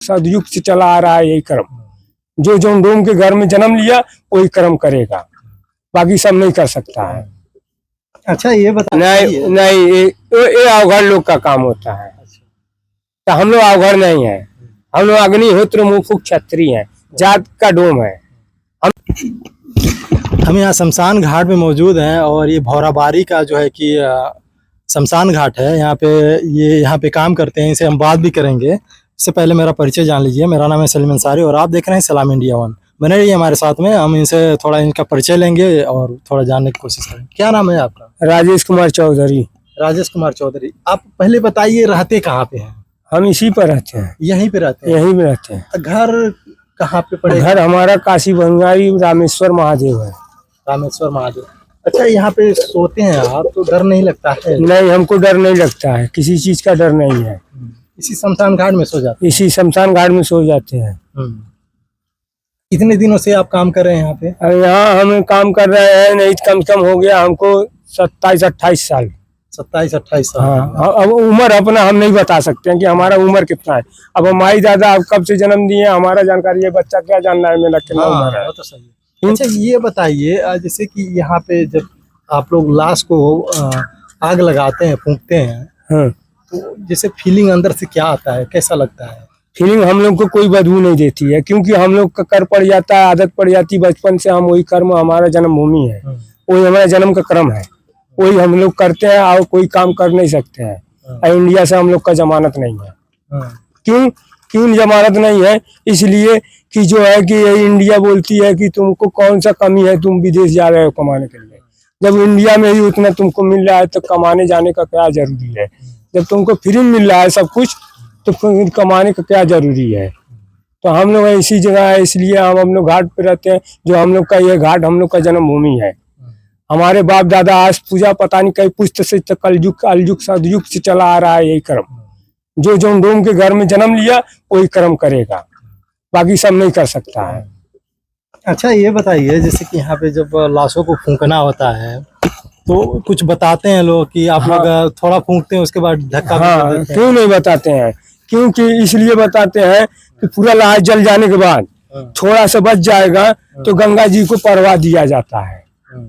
सदयुग से चला आ रहा है यही कर्म। जो जॉन डोम के घर में जन्म लिया वही कर्म करेगा, बाकी सब नहीं कर सकता है। अच्छा ये बता, नहीं नहीं, ये अवघड़ लोग का काम होता है। तो हम लोग अवघड़ नहीं है, हम लोग अग्निहोत्र मुफुक क्षत्रिय हैं, जात का डोम है। हम यहाँ शमशान घाट में मौजूद हैं और ये भौराबारी का जो है कि शमशान घाट है। यहाँ पे ये यहाँ पे काम करते हैं, इनसे हम बात भी करेंगे। इससे पहले मेरा परिचय जान लीजिए। मेरा नाम है सलीम अंसारी और आप देख रहे हैं सलाम इंडिया वन। बने रहिए हमारे साथ में, हम इनसे थोड़ा इनका परिचय लेंगे और थोड़ा जानने की कोशिश करेंगे। क्या नाम है आपका? राजेश कुमार चौधरी। राजेश कुमार चौधरी। आप पहले बताइए रहते कहाँ पे हैं? हम इसी पर रहते हैं, यहीं पे रहते हैं? यहीं पे रहते हैं। घर कहाँ पे पड़ेगा? घर हमारा काशी बंगारी रामेश्वर महादेव है। रामेश्वर महादेव। अच्छा, यहाँ पे सोते हैं आप तो डर नहीं लगता है? नहीं, हमको डर नहीं लगता है, किसी चीज का डर नहीं है। इसी शमशान घाट में सो जाते? इसी शमशान घाट में सो जाते हैं। कितने दिनों से आप काम कर रहे हैं यहाँ पे? यहाँ हम काम कर रहे हैं, नहीं कम से कम हो गया हमको 27-28 साल। 27-28 साल। हाँ, अब उम्र अपना हम नहीं बता सकते हैं कि हमारा उम्र कितना है। अब हमारी दादा अब कब से जन्म दिए हमारा जानकारी है, बच्चा क्या जानना है मेरा कितना उम्र है। तो सही है। अच्छा ये बताइए, जैसे कि यहाँ पे जब आप लोग लाश को आग लगाते हैं, फूंकते हैं, हाँ, तो जैसे फीलिंग अंदर से क्या आता है, कैसा लगता है? फीलिंग हम लोग को कोई बदबू नहीं देती है, क्योंकि हम लोग का कर पड़ जाता है, आदत पड़ जाती है बचपन से। हम वही कर्म, हमारा जन्मभूमि है, वही हमारा जन्म का क्रम है, वही हम लोग करते हैं और कोई काम कर नहीं सकते हैं। इंडिया से हम लोग का जमानत नहीं है। क्यों जमानत नहीं है? इसलिए कि जो है कि इंडिया बोलती है कि तुमको कौन सा कमी है, तुम विदेश जा रहे हो कमाने के लिए। जब इंडिया में ही उतना तुमको मिल रहा है तो कमाने जाने का क्या जरूरी है? जब तुमको फ्री मिल रहा है सब कुछ तो कमाने का क्या जरूरी है? तो हम लोग इसी जगह है, इसलिए हम लोग घाट पे रहते हैं। जो हम लोग का ये घाट हम लोग का जन्मभूमि है। हमारे बाप दादा आज पूजा पता नहीं कई पुस्त से कलयुग सदयुग से चला आ रहा है यही कर्म। जो जॉन डोम के घर में जन्म लिया वही कर्म करेगा, बाकी सब नहीं कर सकता है। अच्छा ये बताइए, जैसे कि यहाँ पे जब लाशों को फूंकना होता है तो कुछ बताते हैं लोग कि आप लोग थोड़ा फूंकते हैं उसके बाद धक्का? हाँ, क्यों नहीं बताते हैं? क्योंकि इसलिए बताते हैं कि पूरा लाश जल जाने के बाद थोड़ा सा बच जाएगा तो गंगा जी को परवा दिया जाता है।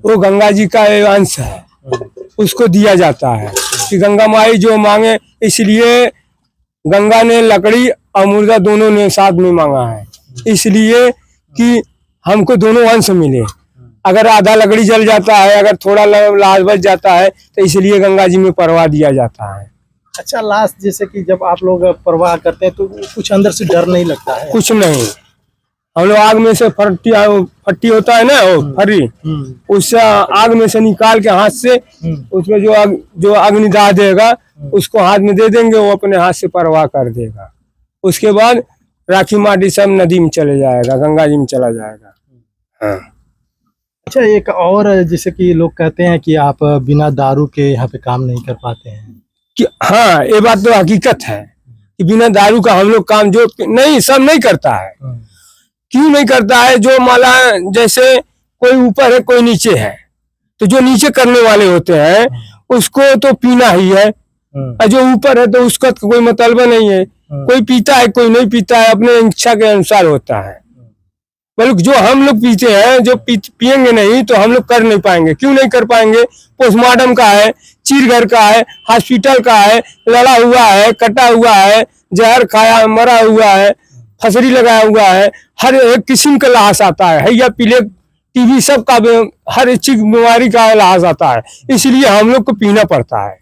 वो गंगा जी का अंश है, उसको दिया जाता है कि गंगा माई जो मांगे। इसलिए गंगा ने लकड़ी और मुर्दा दोनों ने साथ में मांगा है, इसलिए कि हमको दोनों अंश मिले। अगर आधा लकड़ी जल जाता है, अगर थोड़ा लाश बच जाता है तो इसलिए गंगा जी में परवा दिया जाता है। अच्छा, लाश जैसे कि जब आप लोग परवाह करते हैं तो कुछ अंदर से डर नहीं लगता है? कुछ नहीं, हम लोग आग में से फट्टी होता है ना, वो फरी, उससे आग में से निकाल के हाथ से उसमें जो अग्निदाह देगा उसको हाथ में दे देंगे, वो अपने हाथ से परवाह कर देगा। उसके बाद राखी माटी सब नदी में चले जाएगा, गंगा जी में चला जाएगा। हाँ। अच्छा, एक और जैसे कि लोग कहते हैं कि आप बिना दारू के यहाँ पे काम नहीं कर पाते हैं। हाँ, ये बात तो हकीकत है कि बिना दारू का हम लोग काम जो नहीं सब नहीं करता है। क्यों नहीं करता है? जो माला जैसे कोई ऊपर है कोई नीचे है, तो जो नीचे करने वाले होते हैं उसको तो पीना ही है, और जो ऊपर है तो उसका तो कोई मतलब नहीं है। कोई पीता है कोई नहीं पीता है, अपने इच्छा के अनुसार होता है। बल्कि जो हम लोग पीते हैं, जो पिएंगे नहीं तो हम लोग कर नहीं पाएंगे। क्यों नहीं कर पाएंगे? पोस्टमार्टम का है, चीरघर का है, हॉस्पिटल का है, लड़ा हुआ है, कटा हुआ है, जहर खाया मरा हुआ है, फसरी लगाया हुआ है, हर एक किस्म का लाश आता है, हैया पीले टीबी सब का हर एक चीज बीमारी का लाश आता है, इसलिए हम लोग को पीना पड़ता है।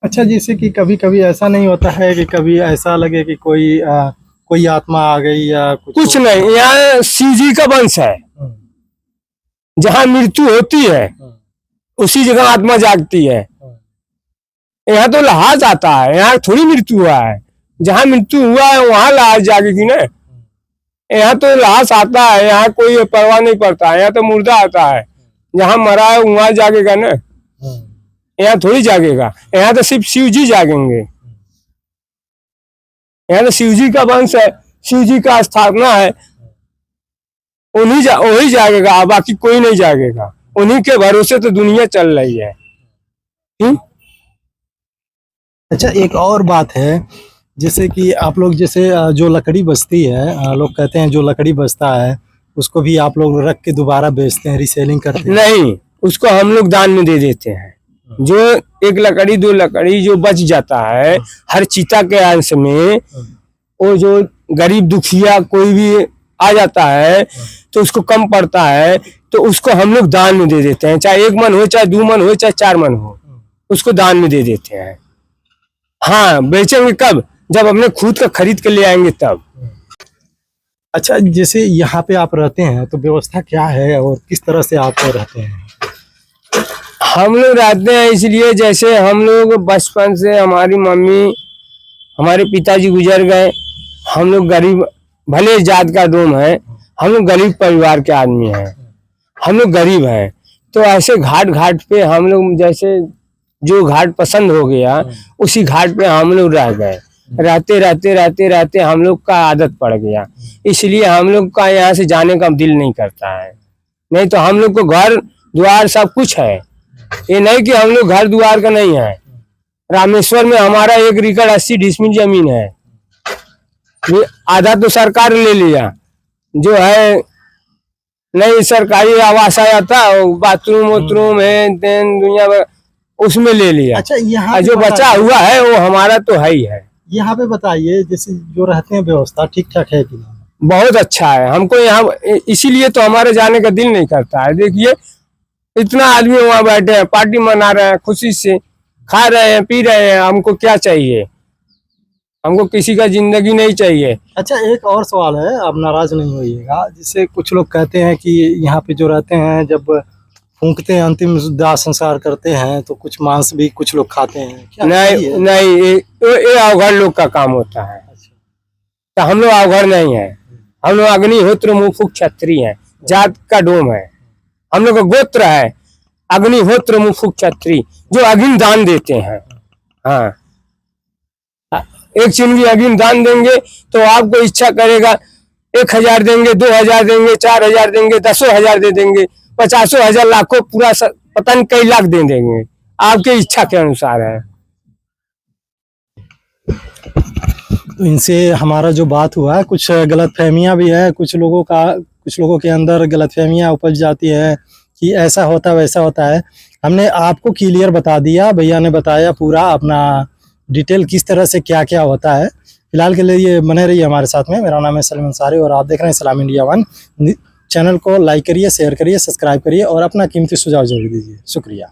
अच्छा, जैसे कि कभी कभी ऐसा नहीं होता है कि कभी ऐसा लगे कि कोई आत्मा आ गई या कुछ नहीं, यहाँ शिव जी का वंश है। जहाँ मृत्यु होती है उसी जगह आत्मा जागती है। यहाँ तो लाश आता है, यहाँ थोड़ी मृत्यु हुआ है। जहाँ मृत्यु हुआ है वहां लाश जागेगी ना। यहाँ तो लाश आता है, यहाँ कोई परवाह नहीं पड़ता है। यहाँ तो मुर्दा आता है, जहाँ मरा है वहां जागेगा ना, यहाँ थोड़ी जागेगा। यहाँ तो सिर्फ शिव जी जागेंगे। यहाँ तो शिव जी का वंश है, शिव जी का स्थापना है, वही जागेगा, बाकी कोई नहीं जागेगा। उन्हीं के भरोसे तो दुनिया चल रही है। अच्छा, एक और बात है, जैसे कि आप लोग जैसे जो लकड़ी बचती है, लोग कहते हैं जो लकड़ी बचता है उसको भी आप लोग रख के दोबारा बेचते हैं, रीसेलिंग करते हैं? नहीं, उसको हम लोग दान में दे देते हैं। जो एक लकड़ी दो लकड़ी जो बच जाता है हर चीता के अंश में, वो जो गरीब दुखिया कोई भी आ जाता है तो उसको कम पड़ता है तो उसको हम लोग दान में दे देते हैं। चाहे 1 मन हो, चाहे 2 मन हो, चाहे 4 मन हो, उसको दान में दे देते हैं। हाँ, बेचेंगे कब? जब अपने खुद का खरीद के ले आएंगे तब। अच्छा, जैसे यहाँ पे आप रहते हैं तो व्यवस्था क्या है और किस तरह से आप रहते हैं? हम लोग रहते हैं इसलिए, जैसे हम लोग बचपन से हमारी मम्मी हमारे पिताजी गुजर गए, हम लोग गरीब भले जात का डोम है, हम लोग गरीब परिवार के आदमी हैं, हम लोग गरीब हैं। तो ऐसे घाट घाट पे हम लोग जैसे जो घाट पसंद हो गया उसी घाट पे हम लोग रह गए। रहते रहते रहते रहते हम लोग का आदत पड़ गया, इसलिए हम लोग का यहाँ से जाने का दिल नहीं करता है। नहीं तो हम लोग को घर द्वार सब कुछ है, ये नहीं कि हम लोग घर द्वार का नहीं है। रामेश्वर में हमारा 1 एकड़ 80 डिसमिल जमीन है, ये आधा तो सरकार ले लिया, जो है नहीं सरकारी आवास आया था, बाथरूम वाथरूम है दुनिया में, उसमें ले लिया। अच्छा, यहाँ जो बचा हुआ है वो हमारा तो है ही है। यहाँ पे बताइए, जैसे जो रहते हैं व्यवस्था ठीक ठाक है कि नहीं? बहुत अच्छा है, हमको यहाँ इसीलिए तो हमारे जाने का दिल नहीं करता है। देखिए इतना आदमी वहाँ बैठे हैं, पार्टी मना रहे हैं, खुशी से खा रहे हैं, पी रहे हैं, हमको क्या चाहिए? हमको किसी का जिंदगी नहीं चाहिए। अच्छा, एक और सवाल है, आप नाराज नहीं होइएगा। जैसे कुछ लोग कहते हैं कि यहाँ पे जो रहते हैं जब फूंकते हैं, अंतिम दाह संस्कार करते हैं तो कुछ मांस भी कुछ लोग खाते हैं, क्या नहीं सही है? नहीं, ये अवघड़ लोग का काम होता है। तो हम लोग अवघड़ नहीं है, हम लोग अग्निहोत्र मुफुक क्षत्रिय हैं, जात का डोम है, हम लोग का गोत्र है अग्निहोत्र मुफुक क्षत्रिय, जो अग्नि दान देते हैं। हाँ, 1 चिंगी अग्नि दान देंगे तो आपको इच्छा करेगा 1000 देंगे, 2000 देंगे, 4000 देंगे, 10,000 दे देंगे, 50,000 लाखों पूरा पता नहीं कई लाख दे देंगे, आपके इच्छा के अनुसार है। तो इनसे हमारा जो बात हुआ है, कुछ गलतफहमियां भी है, कुछ लोगों के अंदर गलतफहमियां उपज जाती है कि ऐसा होता है वैसा होता है। हमने आपको क्लियर बता दिया, भैया ने बताया पूरा अपना डिटेल किस तरह से क्या क्या होता है। फिलहाल के लिए ये बने रहिए हमारे साथ में। मेरा नाम है सलीम अंसारी और आप देख रहे हैं सलाम इंडिया 1। चैनल को लाइक करिए, शेयर करिए, सब्सक्राइब करिए और अपना कीमती सुझाव जरूर दीजिए। शुक्रिया।